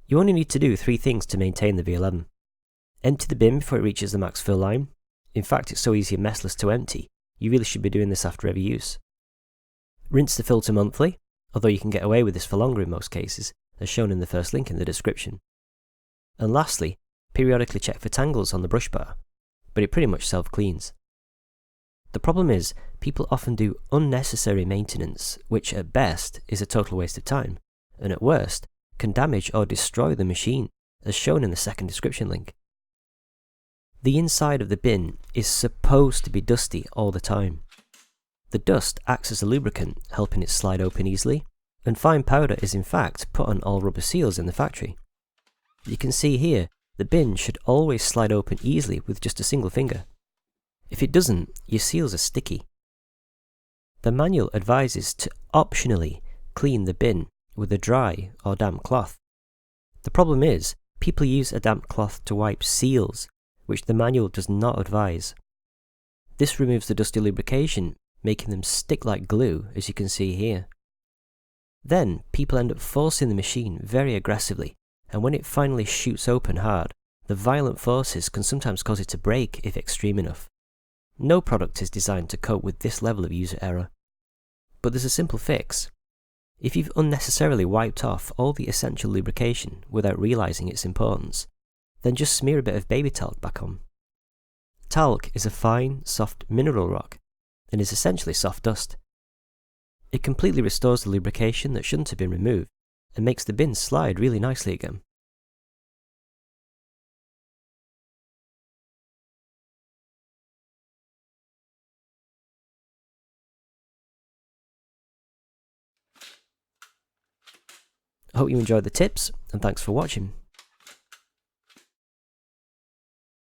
You only need to do 3 things to maintain the V11. Empty the bin before it reaches the max fill line. In fact, it's so easy and messless to empty, you really should be doing this after every use. Rinse the filter monthly, although you can get away with this for longer in most cases, as shown in the first link in the description. And lastly, periodically check for tangles on the brush bar, but it pretty much self-cleans. The problem is, people often do unnecessary maintenance, which at best is a total waste of time, and at worst, can damage or destroy the machine, as shown in the second description link. The inside of the bin is supposed to be dusty all the time. The dust acts as a lubricant, helping it slide open easily, and fine powder is in fact put on all rubber seals in the factory. You can see here, the bin should always slide open easily with just a single finger. If it doesn't, your seals are sticky. The manual advises to optionally clean the bin with a dry or damp cloth. The problem is, people use a damp cloth to wipe seals, which the manual does not advise. This removes the dusty lubrication, making them stick like glue, as you can see here. Then, people end up forcing the machine very aggressively, and when it finally shoots open hard, the violent forces can sometimes cause it to break if extreme enough. No product is designed to cope with this level of user error. But there's a simple fix. If you've unnecessarily wiped off all the essential lubrication without realizing its importance, then just smear a bit of baby talc back on. Talc is a fine, soft mineral rock, and is essentially soft dust. It completely restores the lubrication that shouldn't have been removed, and makes the bin slide really nicely again. I hope you enjoyed the tips, and thanks for watching.